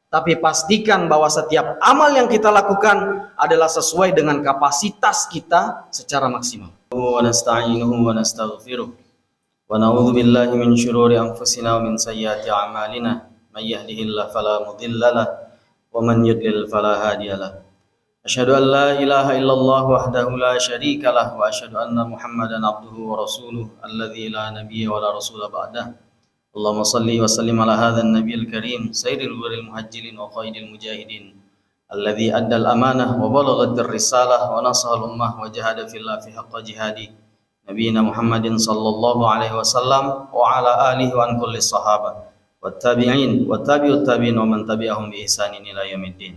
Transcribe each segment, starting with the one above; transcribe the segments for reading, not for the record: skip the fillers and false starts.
tapi pastikan bahwa setiap amal yang kita lakukan adalah sesuai dengan kapasitas kita secara maksimal. Wa nasta'inuhu wa nastaghfiruh wa na'udzu billahi min syururi anfusina wa min sayyiati a'malina may yahdihillahu fala mudilla lahu wa man yudlil fala hadiya lahu. Asyhadu an la ilaha illallah wahdahu la syarika lah wa asyhadu anna Muhammadan abduhu wa rasuluh alladzi la nabiyya wa la rasula ba'dah. Allahumma salli wa sallim ala hadzal nabiyil karim sayyidil ghuril muhajjilin wa qaidil mujahidin alladzi addal amanah wa balaghatir risalah wa nasahal ummah wa jahada fillah fi haqqa jihadi nabiyina Muhammadin sallallahu alaihi wasallam wa ala alihi wa an kulli sahabah wat tabi'in wa tabi'ut tabi'in wa man tabi'ahum bi ihsanin ila yaumiddin.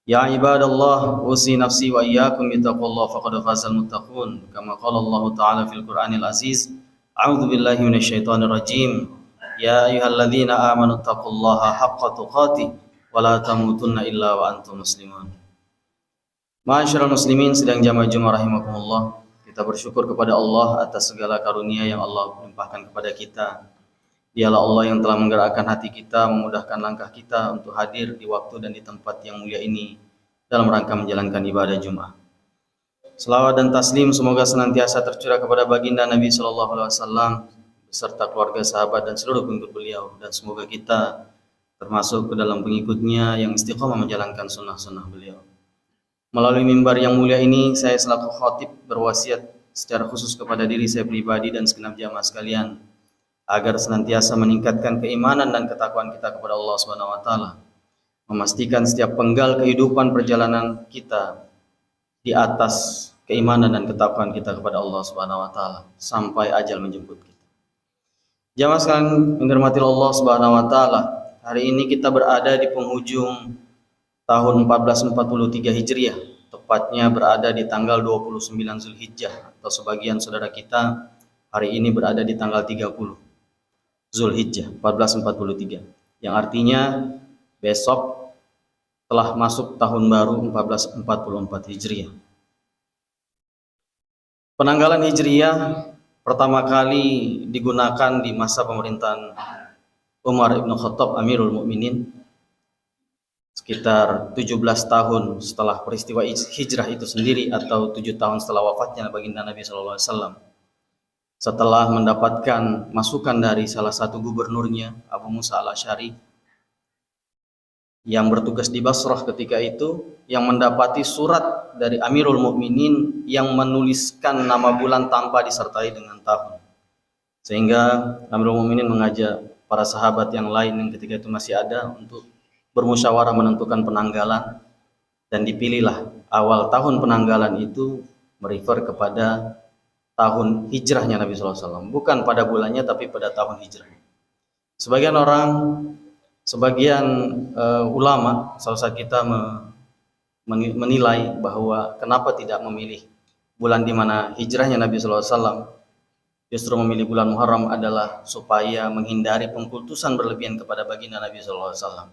Ya ibadallah, usi nafsi wa iyyakum bittaqwallah faqad fazal muttaqun kama qala Allah ta'ala fil Qur'anil Aziz. A'udzu billahi minasyaitonir rajim. Ya ayyuhalladzina amanu taqullaha haqqa tuqatih wa la tamutunna illa wa antum muslimun. Ma'asyiral muslimin sedang jamaah Jumat rahimakumullah. Kita bersyukur kepada Allah atas segala karunia yang Allah limpahkan kepada kita. Dialah Allah yang telah menggerakkan hati kita, memudahkan langkah kita untuk hadir di waktu dan di tempat yang mulia ini dalam rangka menjalankan ibadah Jumat. Selawat dan taslim semoga senantiasa tercurah kepada baginda Nabi Sallallahu Alaihi Wasallam beserta keluarga, sahabat dan seluruh pengikut beliau, dan semoga kita termasuk ke dalam pengikutnya yang istiqomah menjalankan sunnah-sunnah beliau. Melalui mimbar yang mulia ini, saya selaku khatib berwasiat secara khusus kepada diri saya pribadi dan segenap jamaah sekalian agar senantiasa meningkatkan keimanan dan ketakwaan kita kepada Allah Subhanahu wa taala, memastikan setiap penggal kehidupan perjalanan kita di atas keimanan dan ketakwaan kita kepada Allah Subhanahu wa taala sampai ajal menjemput kita. Jamaah sekalian yang dirahmati Allah Subhanahu wa taala, hari ini kita berada di penghujung tahun 1443 Hijriah, tepatnya berada di tanggal 29 Zulhijjah, atau sebagian saudara kita hari ini berada di tanggal 30 Zulhijjah 1443, yang artinya besok telah masuk tahun baru 1444 Hijriah. Penanggalan Hijriah pertama kali digunakan di masa pemerintahan Umar ibn Khattab Amirul Mukminin, sekitar 17 tahun setelah peristiwa hijrah itu sendiri, atau 7 tahun setelah wafatnya baginda Nabi Sallallahu Alaihi Wasallam. Setelah mendapatkan masukan dari salah satu gubernurnya, Abu Musa al-Asy'ari, yang bertugas di Basrah ketika itu, yang mendapati surat dari Amirul Mukminin yang menuliskan nama bulan tanpa disertai dengan tahun. Sehingga Amirul Mukminin mengajak para sahabat yang lain yang ketika itu masih ada untuk bermusyawarah menentukan penanggalan, dan dipilihlah awal tahun penanggalan itu merefer kepada tahun hijrahnya Nabi SAW, bukan pada bulannya tapi pada tahun hijrah. Sebagian orang, sebagian ulama sahabat kita menilai bahwa kenapa tidak memilih bulan di mana hijrahnya Nabi SAW, justru memilih bulan Muharram adalah supaya menghindari pengkultusan berlebihan kepada baginda Nabi SAW.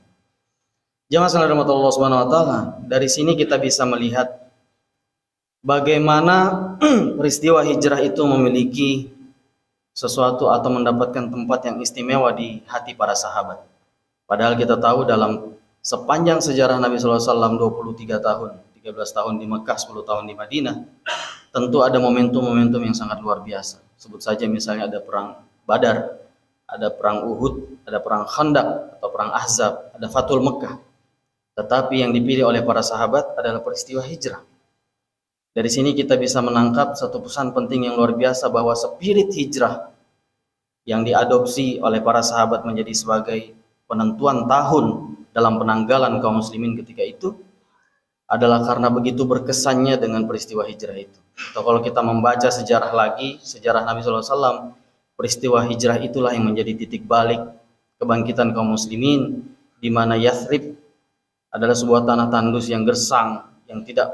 Jamaah sekalian Allah Subhanahu wa taala, dari sini kita bisa melihat bagaimana peristiwa hijrah itu memiliki sesuatu atau mendapatkan tempat yang istimewa di hati para sahabat. Padahal kita tahu dalam sepanjang sejarah Nabi SAW 23 tahun, 13 tahun di Mekah, 10 tahun di Madinah, tentu ada momentum-momentum yang sangat luar biasa. Sebut saja misalnya ada perang Badar, ada perang Uhud, ada perang Khandaq atau perang Ahzab, ada Fathul Mekah. Tetapi yang dipilih oleh para sahabat adalah peristiwa hijrah. Dari sini kita bisa menangkap satu pesan penting yang luar biasa, bahwa spirit hijrah yang diadopsi oleh para sahabat menjadi sebagai penentuan tahun dalam penanggalan kaum muslimin ketika itu adalah karena begitu berkesannya dengan peristiwa hijrah itu. Atau kalau kita membaca sejarah lagi, sejarah Nabi SAW, peristiwa hijrah itulah yang menjadi titik balik kebangkitan kaum muslimin, di mana Yathrib adalah sebuah tanah tandus yang gersang, yang tidak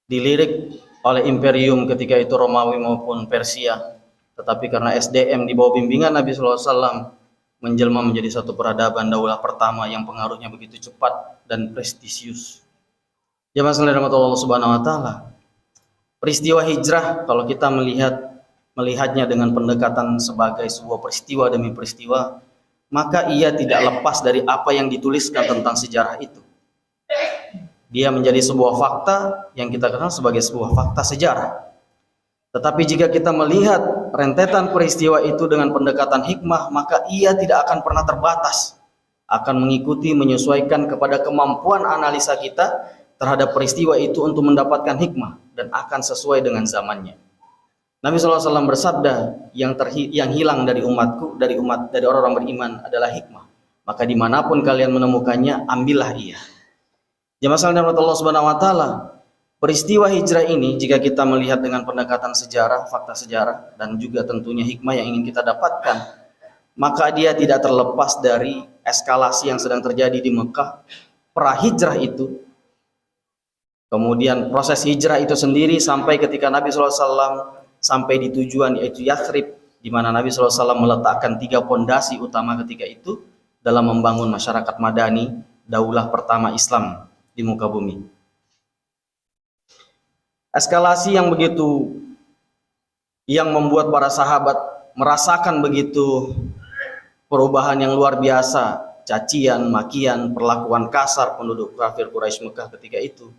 dilirik oleh imperium ketika itu Romawi maupun Persia, tetapi karena SDM di bawah bimbingan Nabi SAW menjelma menjadi satu peradaban daulah pertama yang pengaruhnya begitu cepat dan prestisius. Jamaah sekalian Allah Subhanahu wa taala, peristiwa hijrah kalau kita melihatnya dengan pendekatan sebagai sebuah peristiwa demi peristiwa, maka ia tidak lepas dari apa yang dituliskan tentang sejarah itu. Dia menjadi sebuah fakta yang kita kenal sebagai sebuah fakta sejarah. Tetapi jika kita melihat rentetan peristiwa itu dengan pendekatan hikmah, maka ia tidak akan pernah terbatas, akan mengikuti, menyesuaikan kepada kemampuan analisa kita terhadap peristiwa itu untuk mendapatkan hikmah, dan akan sesuai dengan zamannya. Nabi SAW bersabda, yang hilang dari umatku, dari orang-orang beriman adalah hikmah. Maka dimanapun kalian menemukannya, ambillah ia. Jemaah sekalian dirahmati Allah Subhanahu Wa Taala, peristiwa hijrah ini jika kita melihat dengan pendekatan sejarah, fakta sejarah, dan juga tentunya hikmah yang ingin kita dapatkan, maka dia tidak terlepas dari eskalasi yang sedang terjadi di Mekah, pra-hijrah itu, kemudian proses hijrah itu sendiri sampai ketika Nabi SAW sampai di tujuan, yaitu Yathrib, di mana Nabi SAW meletakkan 3 pondasi utama ketika itu dalam membangun masyarakat Madani, daulah pertama Islam di muka bumi. Eskalasi yang begitu, yang membuat para sahabat merasakan begitu perubahan yang luar biasa, cacian, makian, perlakuan kasar penduduk kafir Quraisy Mekah ketika itu,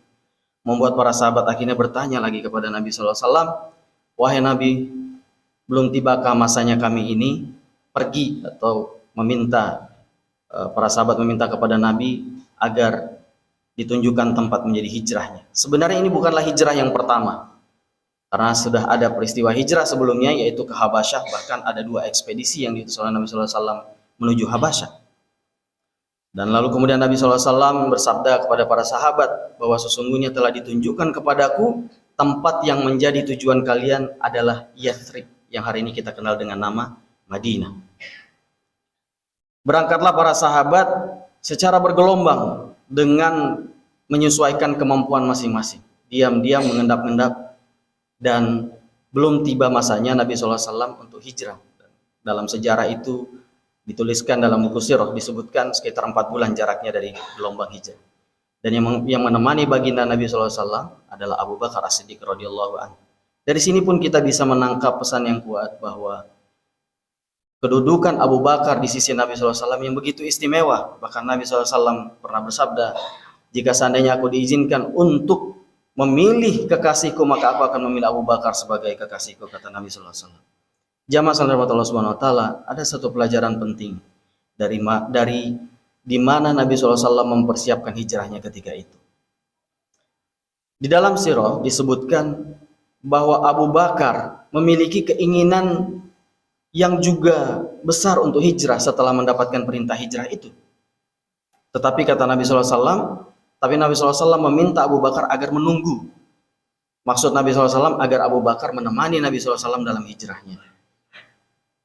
membuat para sahabat akhirnya bertanya lagi kepada Nabi SAW, wahai Nabi, belum tibakah masanya kami ini pergi, atau meminta, para sahabat meminta kepada Nabi agar ditunjukkan tempat menjadi hijrahnya. Sebenarnya ini bukanlah hijrah yang pertama, karena sudah ada peristiwa hijrah sebelumnya, yaitu ke Habasyah. Bahkan ada 2 ekspedisi yang diutus oleh Nabi SAW menuju Habasyah. Dan lalu kemudian Nabi SAW bersabda kepada para sahabat bahwa sesungguhnya telah ditunjukkan kepadaku tempat yang menjadi tujuan kalian adalah Yathrib, yang hari ini kita kenal dengan nama Madinah. Berangkatlah para sahabat secara bergelombang dengan menyesuaikan kemampuan masing-masing, diam-diam mengendap-endap, dan belum tiba masanya Nabi SAW untuk hijrah. Dalam sejarah itu dituliskan dalam buku sirah, disebutkan sekitar 4 bulan jaraknya dari gelombang hijrah. Dan yang menemani baginda Nabi SAW adalah Abu Bakar As-Siddiq radhiyallahu anhu. Dari sini pun kita bisa menangkap pesan yang kuat bahwa kedudukan Abu Bakar di sisi Nabi SAW yang begitu istimewa. Bahkan Nabi SAW pernah bersabda, jika seandainya aku diizinkan untuk memilih kekasihku, maka aku akan memilih Abu Bakar sebagai kekasihku, kata Nabi SAW. Jamaah sekalian Allah Subhanahu Wa Taala, ada satu pelajaran penting dari di mana Nabi SAW mempersiapkan hijrahnya ketika itu. Di dalam sirah disebutkan bahwa Abu Bakar memiliki keinginan yang juga besar untuk hijrah setelah mendapatkan perintah hijrah itu. Tetapi kata Nabi SAW, Nabi SAW meminta Abu Bakar agar menunggu. Maksud Nabi SAW agar Abu Bakar menemani Nabi SAW dalam hijrahnya.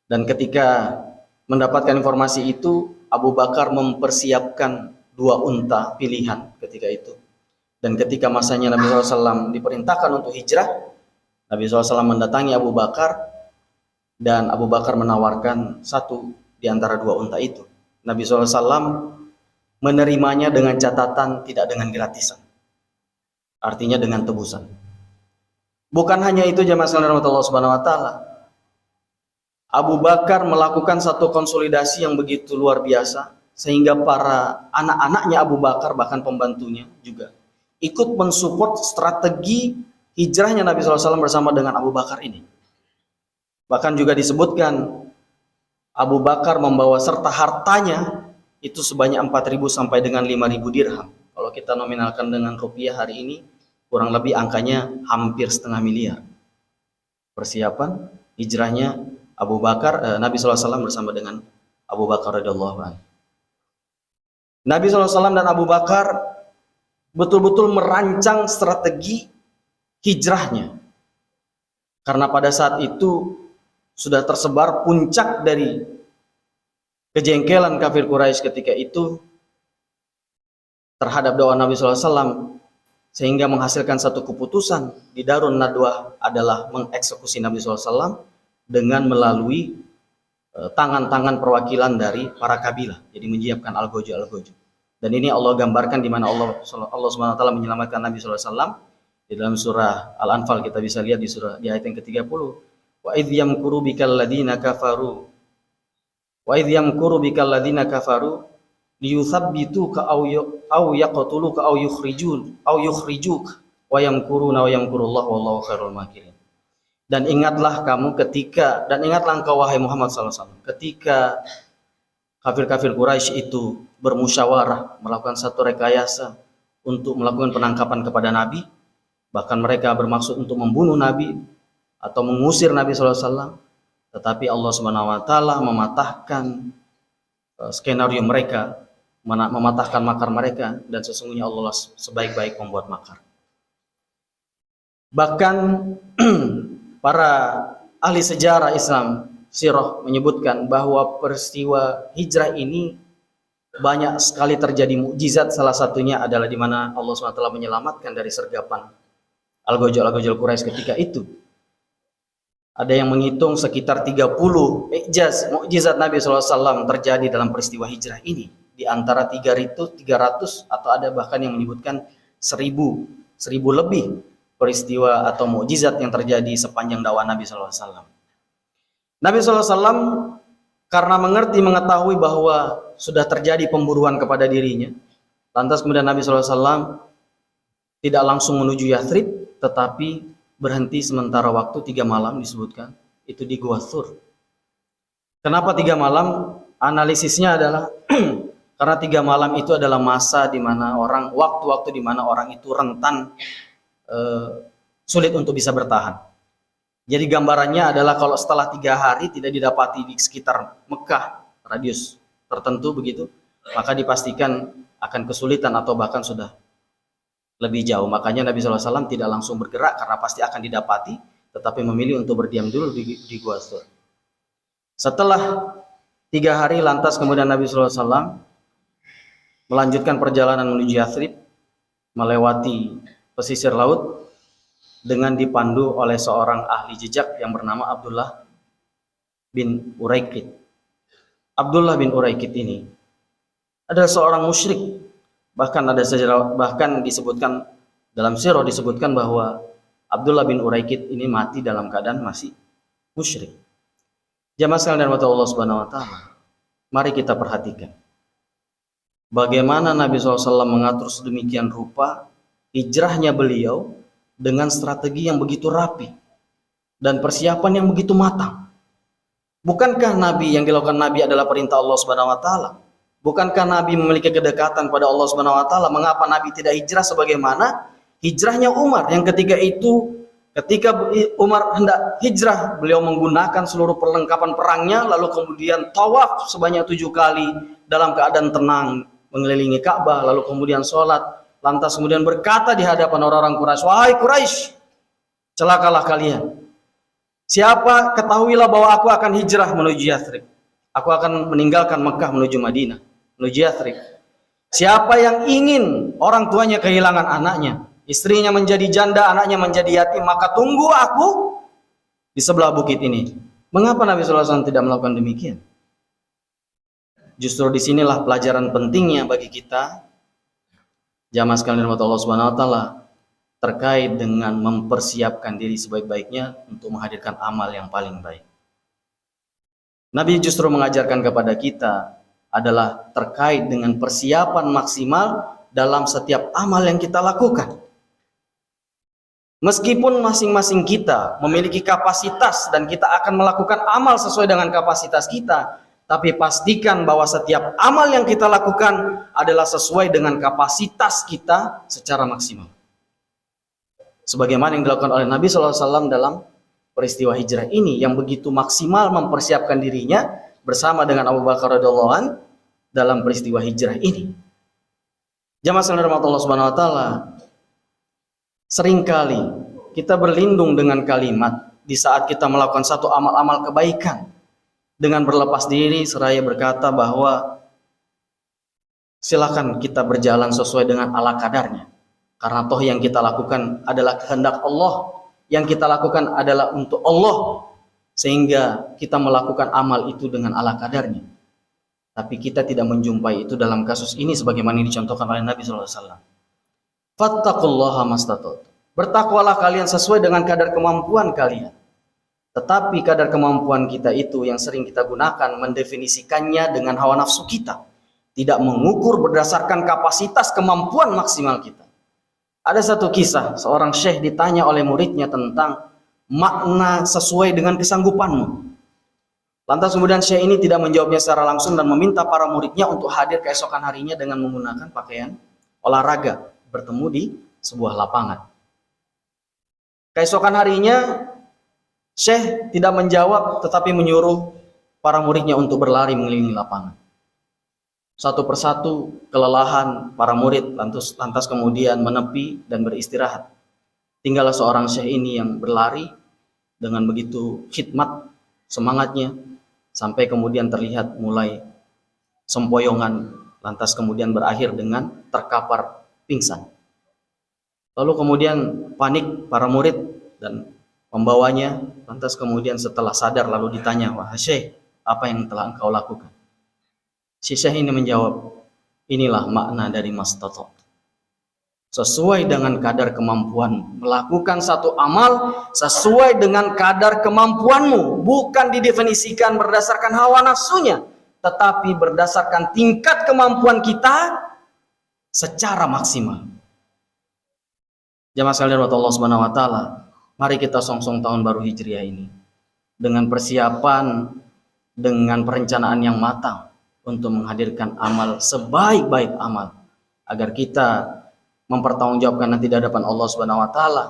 Dan ketika mendapatkan informasi itu, Abu Bakar mempersiapkan 2 unta pilihan ketika itu. Dan ketika masanya Nabi SAW diperintahkan untuk hijrah, Nabi SAW mendatangi Abu Bakar, dan Abu Bakar menawarkan 1 di antara 2 unta itu. Nabi SAW menerimanya dengan catatan tidak dengan gratisan, artinya dengan tebusan. Bukan hanya itu jemaah sekalian Allah Subhanahu Wa Taala, Abu Bakar melakukan satu konsolidasi yang begitu luar biasa, sehingga para anak-anaknya Abu Bakar, bahkan pembantunya juga ikut mensupport strategi hijrahnya Nabi SAW bersama dengan Abu Bakar ini. Bahkan juga disebutkan Abu Bakar membawa serta hartanya itu sebanyak 4.000 sampai dengan 5.000 dirham. Kalau kita nominalkan dengan rupiah hari ini, kurang lebih angkanya hampir setengah miliar. Persiapan hijrahnya Abu Bakar, Nabi SAW bersama dengan Abu Bakar radhiyallahu anhu. Nabi SAW dan Abu Bakar betul-betul merancang strategi hijrahnya. Karena pada saat itu sudah tersebar puncak dari kejengkelan kafir Quraisy ketika itu terhadap dakwah Nabi SAW, sehingga menghasilkan satu keputusan di Darun Nadwah adalah mengeksekusi Nabi SAW dengan melalui tangan-tangan perwakilan dari para kabilah. Jadi menyiapkan algojo. Dan ini Allah gambarkan di mana Allah Subhanahu Wa Taala menyelamatkan Nabi SAW di dalam surah Al-Anfal. Kita bisa lihat di ayat yang ke-30. Wa idh yamkuru bikal ladina kafaru Wa idh yamkuru bikal ladzina kafaru liyuthabbituka aw yaqtuluka aw yukhrijuk wa yamkuruna wa yamkurullahu wallahu khairul makirin. Dan ingatlah engkau wahai Muhammad SAW, ketika kafir-kafir Quraisy itu bermusyawarah melakukan satu rekayasa untuk melakukan penangkapan kepada Nabi, bahkan mereka bermaksud untuk membunuh Nabi atau mengusir Nabi SAW, tetapi Allah Subhanahu wa taala mematahkan skenario mereka, mematahkan makar mereka, dan sesungguhnya Allah sebaik-baik pembuat makar. Bahkan para ahli sejarah Islam sirah menyebutkan bahwa peristiwa hijrah ini banyak sekali terjadi mukjizat. Salah satunya adalah di mana Allah SWT menyelamatkan dari sergapan Al-Ghazal Quraisy ketika itu. Ada yang menghitung sekitar 30 mukjizat Nabi SAW terjadi dalam peristiwa hijrah ini. Di antara 300 atau ada bahkan yang menyebutkan 1000 lebih peristiwa atau mukjizat yang terjadi sepanjang dakwah Nabi SAW. Nabi SAW karena mengetahui bahwa sudah terjadi pemburuan kepada dirinya, lantas kemudian Nabi SAW tidak langsung menuju Yathrib, tetapi berhenti sementara waktu 3 malam disebutkan, itu di Gua Thur. Kenapa 3 malam? Analisisnya adalah karena 3 malam itu adalah masa di mana waktu-waktu di mana orang itu rentan sulit untuk bisa bertahan. Jadi gambarannya adalah kalau setelah 3 hari tidak didapati di sekitar Mekah, radius tertentu begitu, maka dipastikan akan kesulitan atau bahkan sudah lebih jauh. Makanya Nabi SAW tidak langsung bergerak karena pasti akan didapati, tetapi memilih untuk berdiam dulu di Gua Thur. Setelah 3 hari lantas kemudian Nabi SAW melanjutkan perjalanan menuju Yathrib, melewati pesisir laut dengan dipandu oleh seorang ahli jejak yang bernama Abdullah bin Uraikid. Abdullah bin Uraikid ini adalah seorang musyrik. Bahkan disebutkan dalam sirah disebutkan bahwa Abdullah bin Uraikid ini mati dalam keadaan masih musyrik. Jamaah sekalian dan Allah Subhanahu wa taala, mari kita perhatikan bagaimana Nabi SAW mengatur sedemikian rupa hijrahnya beliau dengan strategi yang begitu rapi dan persiapan yang begitu matang. Bukankah yang dilakukan Nabi adalah perintah Allah Subhanahu wa taala? Bukankah Nabi memiliki kedekatan pada Allah Subhanahu wa taala? Mengapa Nabi tidak hijrah sebagaimana hijrahnya Umar yang ketika Umar hendak hijrah, beliau menggunakan seluruh perlengkapan perangnya, lalu kemudian tawaf sebanyak 7 kali dalam keadaan tenang mengelilingi Ka'bah, lalu kemudian sholat. Lantas kemudian berkata di hadapan orang-orang Quraisy, "Wahai Quraisy, celakalah kalian. Ketahuilah bahwa aku akan hijrah menuju Yathrib. Aku akan meninggalkan Mekah menuju Madinah, menuju Yathrib. Siapa yang ingin orang tuanya kehilangan anaknya, istrinya menjadi janda, anaknya menjadi yatim, maka tunggu aku di sebelah bukit ini." Mengapa Nabi SAW tidak melakukan demikian? Justru disinilah pelajaran pentingnya bagi kita, jamaah sekalian Allah Subhanahu wa taala, terkait dengan mempersiapkan diri sebaik-baiknya untuk menghadirkan amal yang paling baik. Nabi justru mengajarkan kepada kita adalah terkait dengan persiapan maksimal dalam setiap amal yang kita lakukan. Meskipun masing-masing kita memiliki kapasitas dan kita akan melakukan amal sesuai dengan kapasitas kita, tapi pastikan bahwa setiap amal yang kita lakukan adalah sesuai dengan kapasitas kita secara maksimal. Sebagaimana yang dilakukan oleh Nabi SAW dalam peristiwa hijrah ini, yang begitu maksimal mempersiapkan dirinya bersama dengan Abu Bakar radhiyallahu anhu dalam peristiwa hijrah ini. Jamaah sekalian Allah Subhanahu wa taala, seringkali kita berlindung dengan kalimat di saat kita melakukan satu amal-amal kebaikan dengan berlepas diri seraya berkata bahwa silakan kita berjalan sesuai dengan ala kadarnya, karena toh yang kita lakukan adalah kehendak Allah, yang kita lakukan adalah untuk Allah, sehingga kita melakukan amal itu dengan ala kadarnya. Tapi kita tidak menjumpai itu dalam kasus ini sebagaimana dicontohkan oleh Nabi SAW. Fattaqullaha mastata'tum. Bertakwalah kalian sesuai dengan kadar kemampuan kalian. Tetapi kadar kemampuan kita itu yang sering kita gunakan mendefinisikannya dengan hawa nafsu kita, tidak mengukur berdasarkan kapasitas kemampuan maksimal kita. Ada satu kisah, seorang syekh ditanya oleh muridnya tentang makna sesuai dengan kesanggupanmu. Lantas kemudian syekh ini tidak menjawabnya secara langsung dan meminta para muridnya untuk hadir keesokan harinya dengan menggunakan pakaian olahraga, bertemu di sebuah lapangan. Keesokan harinya syekh tidak menjawab tetapi menyuruh para muridnya untuk berlari mengelilingi lapangan. Satu persatu kelelahan para murid lantas kemudian menepi dan beristirahat. Tinggallah seorang syekh ini yang berlari dengan begitu khidmat semangatnya sampai kemudian terlihat mulai sempoyongan, lantas kemudian berakhir dengan terkapar pingsan. Lalu kemudian panik para murid dan pembawanya, lantas kemudian setelah sadar lalu ditanya, "Wahai syekh, apa yang telah engkau lakukan?" Si syekh ini menjawab, "Inilah makna dari mastata'tu. Sesuai dengan kadar kemampuanmu. Melakukan satu amal sesuai dengan kadar kemampuanmu. Bukan didefinisikan berdasarkan hawa nafsunya, tetapi berdasarkan tingkat kemampuan kita secara maksimal." Jamaah sekalian Allah Subhanahu wa taala, mari kita songsong tahun baru Hijriah ini dengan persiapan, dengan perencanaan yang matang untuk menghadirkan amal sebaik-baik amal, agar kita mempertanggungjawabkan nanti di hadapan Allah Subhanahu wa taala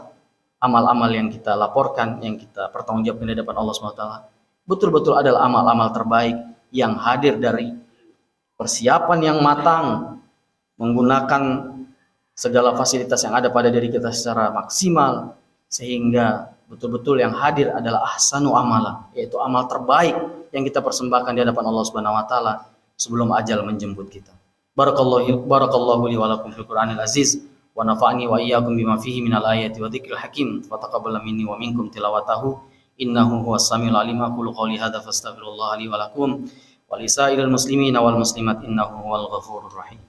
amal-amal yang kita laporkan, yang kita pertanggungjawabkan di hadapan Allah Subhanahu wa taala betul-betul adalah amal-amal terbaik yang hadir dari persiapan yang matang, menggunakan segala fasilitas yang ada pada diri kita secara maksimal, sehingga betul-betul yang hadir adalah ahsanu amala, yaitu amal terbaik yang kita persembahkan di hadapan Allah Subhanahu wa taala sebelum ajal menjemput kita. Barakallahu li wa lakum fil Qur'anil aziz wa nafa'ani wa iyyakum bima fihi minal ayati wa dzikril hakim. Fa taqabbal minni wa minkum tilawatahu innahu huwas samiul alim. Aqulu qouli hadza fastaghfirullah li wa lakum wa lisairil muslimina wal muslimat innahu huwal ghafurur rahim.